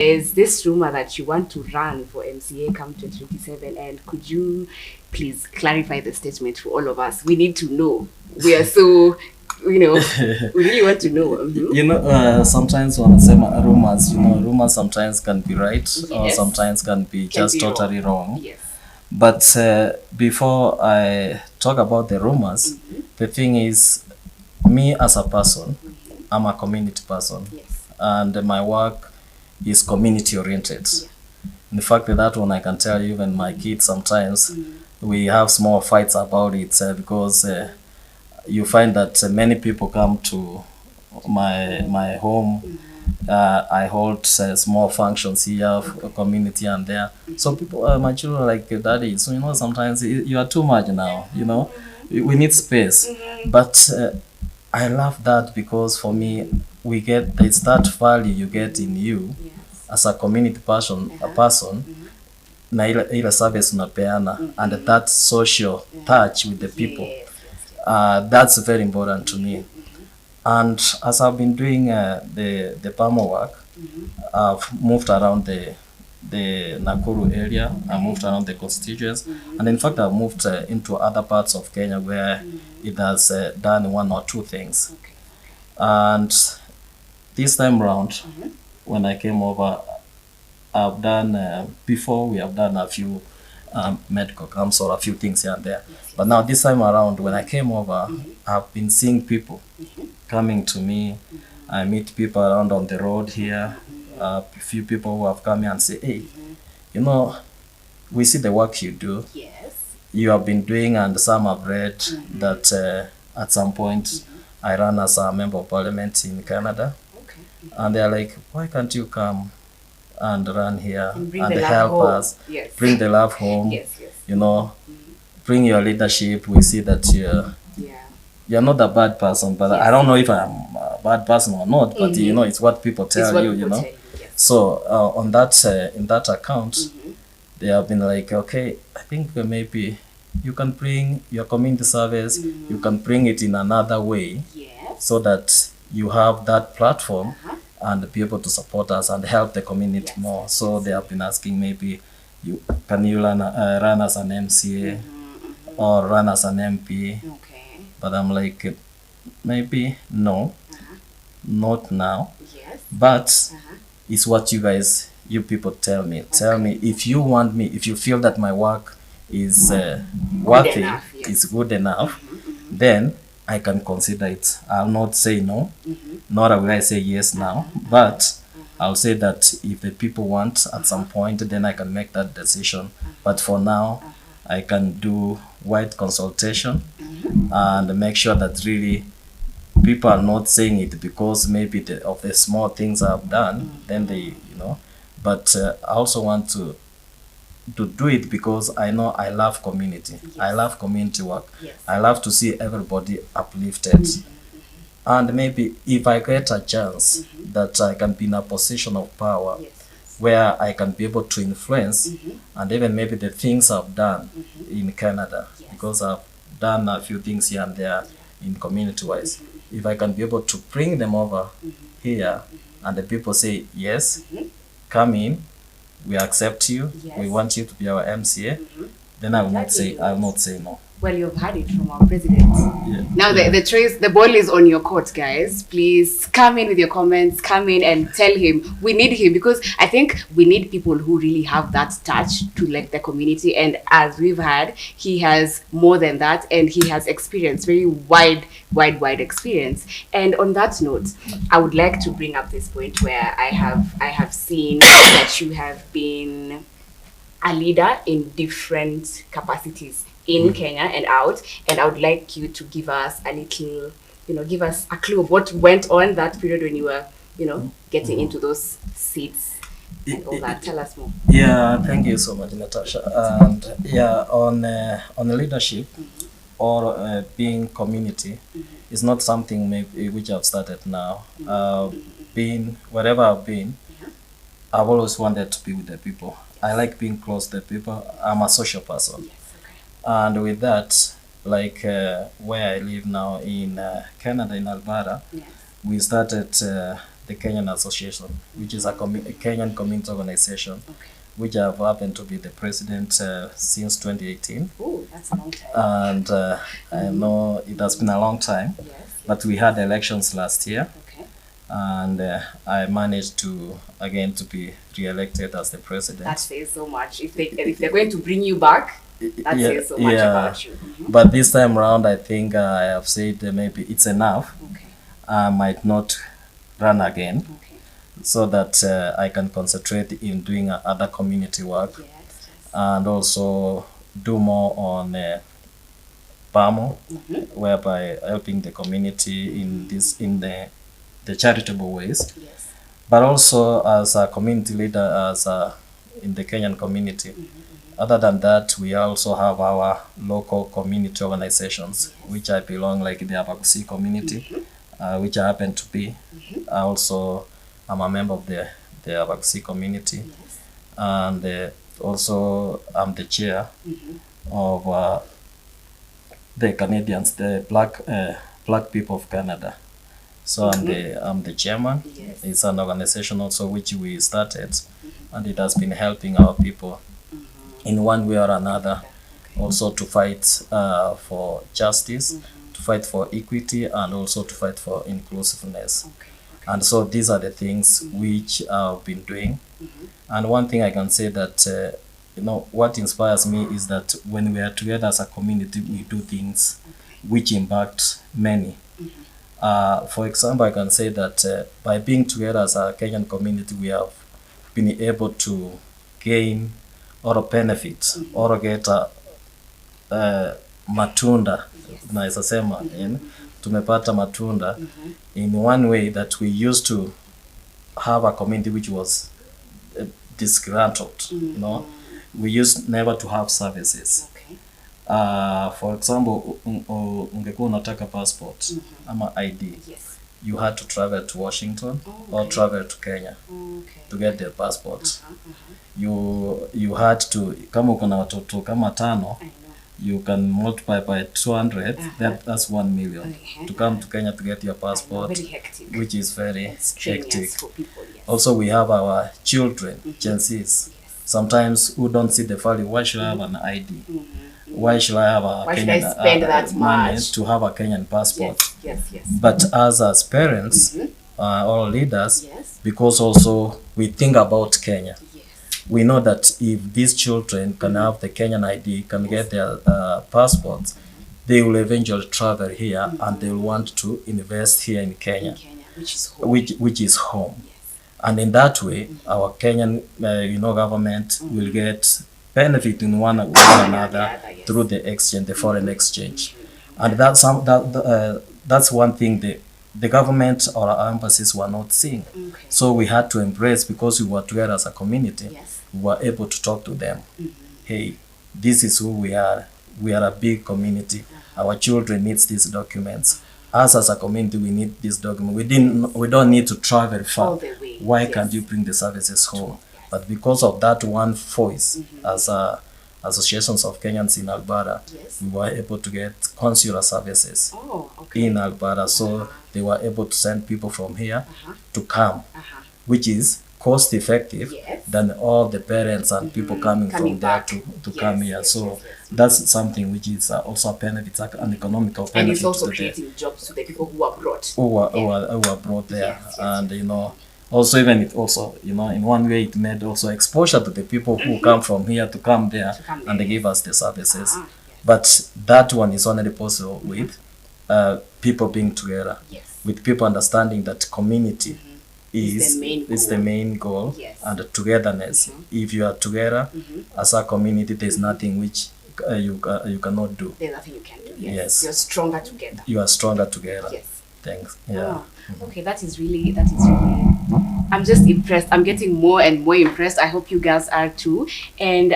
There's this rumor that you want to run for MCA come 2027, and could you please clarify the statement for all of us? We need to know. We are so, we really want to know. Sometimes when I say rumors, rumors sometimes can be right, or Yes. sometimes can be just be totally wrong. Yes. But before I talk about the rumors, the thing is, me as a person, I'm a community person, Yes. and my work is community oriented. Yeah. In fact, that one I can tell you, even my kids sometimes we have small fights about it because you find that many people come to my home. I hold small functions here for community and there. So people, my children, are like, daddy. So sometimes you are too much now. We need space. But I love that because for me, it's that value you get in you Yes. as a community person, a person. Na ile service unapeana and that social touch with the people. Yes. That's very important to me. And as I've been doing the Pamo work, I've moved around the Nakuru area. I moved around the constituents, and in fact I've moved into other parts of Kenya where it has done one or two things. Okay. And this time round, when I came over, I've done before we have done a few medical camps or a few things here and there. But now this time around, when I came over, I've been seeing people coming to me. I meet people around on the road here. A few people who have come here and say, hey, we see the work you do. Yes. You have been doing, and some have read that at some point I ran as a member of parliament in Canada. Okay. And they're like, why can't you come and run here And bring and the love help home. us? Yes. Bring the love home. Yes. Yes. Bring your leadership. We see that you're not a bad person, but Yes. I don't know if I'm a bad person or not, but it's what people tell you, People tell yes. So on that in that account, they have been like, okay, I think maybe you can bring your community service, you can bring it in another way, Yes. so that you have that platform and be able to support us and help the community Yes. more. So they have been asking, maybe you run as an MCA or run as an MP. Okay. But I'm like, maybe no, not now. Yes. But it's what you people tell me. Tell me if you want me, if you feel that my work is worthy, enough, yes. is good enough, then I can consider it. I'll not say no, nor will I say yes now, but I'll say that if the people want at some point, then I can make that decision. But for now, I can do wide consultation and make sure that really people are not saying it because maybe of the small things I've done, then they, but I also want to do it because I know I love community. Yes. I love community work. Yes. I love to see everybody uplifted. And maybe if I get a chance that I can be in a position of power, Yes. where I can be able to influence and even maybe the things I've done in Canada, Yes. because I've done a few things here and there in community wise. If I can be able to bring them over here and the people say, yes, come in, we accept you, Yes. we want you to be our MCA, then I will not say no. Well, you've heard it from our president. Yeah. Now the ball is on your court, guys. Please come in with your comments. Come in and tell him we need him, because I think we need people who really have that touch to the community. And as we've had, he has more than that, and he has experience, very wide experience. And on that note, I would like to bring up this point where I have seen that you have been a leader in different capacities in Kenya and out, and I would like you to give us a little, give us a clue of what went on that period when you were, getting into those seats and all that. Tell us more. Yeah, thank you so much, Natasha. And on the leadership or being community is not something maybe which I've started now. Being wherever I've been, I've always wanted to be with the people. I like being close to the people. I'm a social person. Yes, okay. And with that, where I live now in Canada, in Alberta, Yes. we started the Kenyan Association, which is a Kenyan community organization, Okay. which I've happened to be the president since 2018. Oh, that's a long time. And I know it has been a long time, Yes. but we had elections last year, Okay. and I managed to again to be re-elected as the president. That says so much. If they're going to bring you back, that says so much about you. But this time around, I think I have said maybe it's enough. Okay. I might not run again, Okay. so that I can concentrate in doing other community work, Yes. Yes. and also do more on PAMO, whereby helping the community in the charitable ways, Yes. but also as a community leader as in the Kenyan community. Other than that, we also have our local community organizations, which I belong, like the Abagusi community, which I happen to be. I also am a member of the Abagusi community, Yes. and also I'm the chair of the Canadians, the black people of Canada. So I'm the chairman. Yes. It's an organization also which we started, and it has been helping our people in one way or another, also to fight for justice, to fight for equity, and also to fight for inclusiveness. Okay. And so these are the things which I've been doing. And one thing I can say that what inspires me is that when we are together as a community, we do things which impact many. For example, I can say that by being together as a Kenyan community, we have been able to gain or benefit or get matunda, naweza sema, tumepata matunda in one way that we used to have a community which was disgruntled. We used never to have services. Okay. For example, ungekuwa unataka passport ama ID, Yes. you had to travel to Washington or Okay. travel to Kenya Okay. to get the passport. You had to, kama uko na watoto kama 5, I know. you can multiply by 200, that's 1 million to come to Kenya to get your passport, Very hectic. which is very Strenuous hectic. for people, yes. Also, we have our children, Gen Zs, sometimes who don't see the value. Why should I have an ID? Why should I have a Why should I Kenyan spend that money much? to have a Kenyan passport? Yes, yes. But as parents or leaders, Yes. because also we think about Kenya, Yes. we know that if these children can have the Kenyan ID, can get their passports, they will eventually travel here and they will want to invest here in Kenya, In Kenya, which is home. which is home. Yes. And in that way, our Kenyan government will get benefit in one another Yes. through the exchange, the foreign exchange. And that's one thing the government or our embassies were not seeing. Okay. So we had to embrace, because we were together as a community, Yes. we were able to talk to them. Hey, this is who we are. We are a big community. Our children needs these documents. Us as a community, we need this document. We don't need to travel far. All the way. Why Yes. can't you bring the services home? Yes. But because of that one voice, as associations of Kenyans in Alberta, Yes. we were able to get consular services Oh, okay. in Alberta. So they were able to send people from here to come, which is cost effective Yes. than all the parents and people coming Coming from there back. to Yes, come here. yes, So yes, yes. that's something which is also a benefit, an economical benefit. And it's also to the creating jobs to the people who are brought. who are brought there. Yes, yes, And also even it also in one way it made also exposure to the people who come from here to come there, To come and they there, give us the services. Yes. But that one is only possible with people being together, Yes. with people understanding that community Is the main goal. goal, Yes. and togetherness. If you are together as a community, there's nothing which you cannot do. There's nothing you can do. Yes. Yes. You're stronger together. You are stronger together. Yes. Thanks. Yeah. Oh, okay, that is really, I'm just impressed. I'm getting more and more impressed. I hope you guys are too. And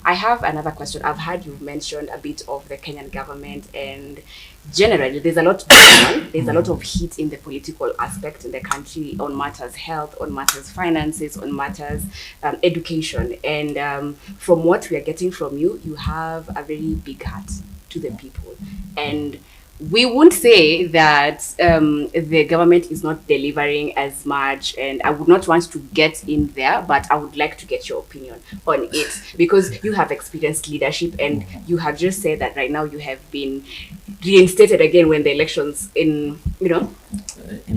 I have another question. I've heard you mentioned a bit of the Kenyan government, and generally there's a lot going on. There's a lot of heat in the political aspect in the country on matters health, on matters finances, on matters education. And from what we are getting from you, you have a very big heart to the people. And we won't say that the government is not delivering as much, and I would not want to get in there, but I would like to get your opinion on it, because you have experienced leadership, and you have just said that right now you have been reinstated again when the elections in in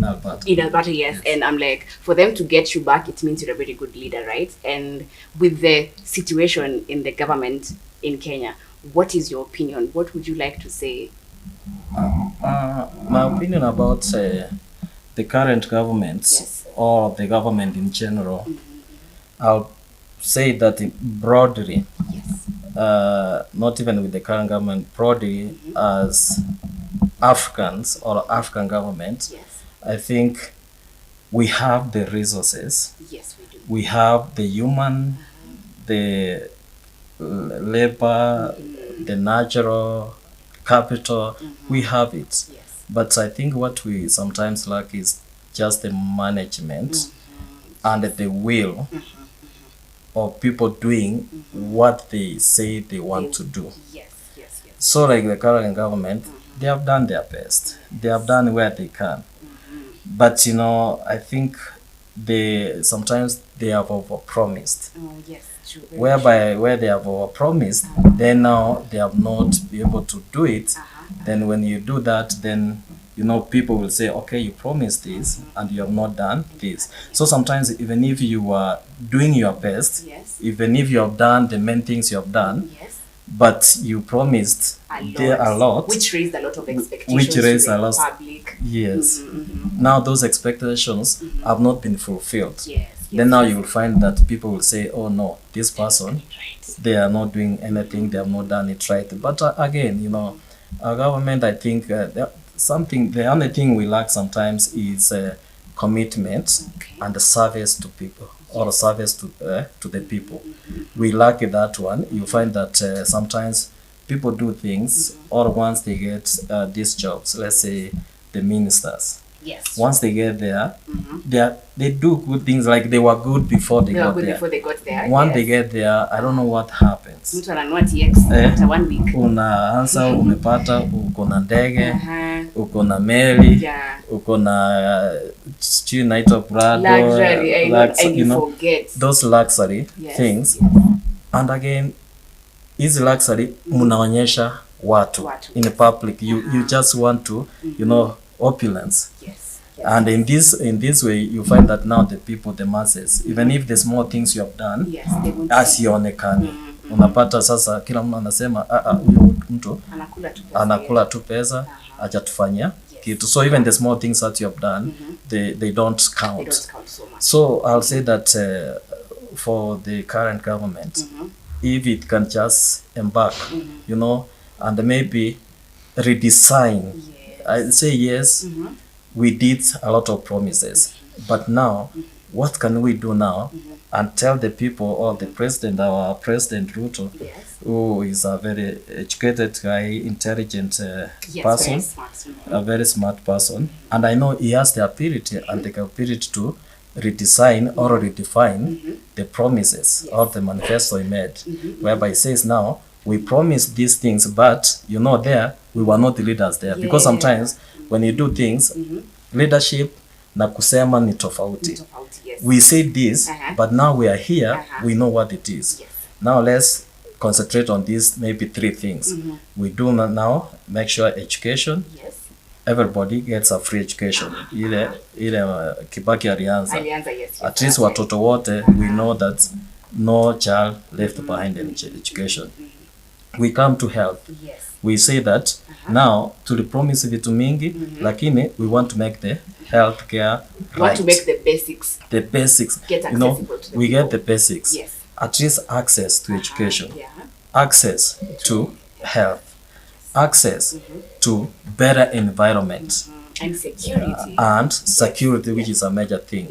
Alberta. In Alberta, yes. And I'm like, for them to get you back, it means you're a very good leader, right? And with the situation in the government in Kenya, what is your opinion? What would you like to say? My opinion about the current government, Yes. or the government in general, I'll say that broadly, Yes. not even with the current government, broadly as Africans or African government, Yes. I think we have the resources, Yes, we do. we have the human, the labor, the natural capital, we have it. Yes. But I think what we sometimes lack is just the management and the will of people doing what they say they want to do. Yes, yes, yes. So like the current government, they have done their best. They have done where they can. But I think sometimes they have overpromised. Oh, yes, true. Very Whereby where they have overpromised, then now they have not been able to do it. Then when you do that, then people will say, okay, you promised this and you have not done this. So sometimes even if you are doing your best, Yes. even if you have done the main things you have done, Yes. but you promised a lot, Which raised a lot of expectations which raised to a the lot. public. Yes. Now those expectations have not been fulfilled. Yes. Then now you will find that people will say, oh no, this person, Right. they are not doing anything, they have not done it right. But again, our government, I think the only thing we lack sometimes is commitment and service to people, or service to the people. We lack that one. You find that sometimes people do things, or once they get these jobs, let's say the ministers, Yes. once they get there, they do good things, like they were good before they They were got good there. before they got there. Once Yes. they get there, I don't know what happens. Mtu ananunua TX after 1 week. Unaanza umepata, uko na ndege, Uh-huh. uko na meli, Yeah. uko na sijui inaitwa Prado, Luxury. And you forget. those luxury Yes. things. Yes. And again, hizi luxury mnaonyesha watu in the public. You just want to, opulence. Yes. And in this way, you find that now the people, the masses, even if the small things you have done, Yes, they won't asionekane. Unapata sasa kila mtu anasema huyu mtu anakula tu pesa, hajatufanyia kitu. So even the small things that you have done, they don't count. They don't count so much. So I'll say that for the current government, if it can just embark, and maybe redesign. Yes. I say yes, we did a lot of promises, but now what can we do now and tell the people, or the president, our President Ruto, Yes. who is a very educated guy, intelligent Yes, person, very smart. a very smart person, and I know he has the ability and the capability to redesign or redefine the promises or the manifesto he made, whereby he says now, we promised these things, but there we were not the leaders there. Because sometimes when you do things, leadership na kusema ni tofauti. Yes. We said this, but now we are here, we know what it is. Yes. Now let's concentrate on these maybe 3 things. We do now make sure education, Yes. everybody gets a free education. Ile Kibaki alianza. Yes. At least watoto wote, we know that no child left behind in education. We come to health. Yes. We say that now tulipromise vitu mingi, lakini we want to make the health care We want to make the basics the basics. get accessible to the We people. get the basics. Yes. At least access to education, Yeah. access to health, access to better environment, And security. and security, which is a major thing.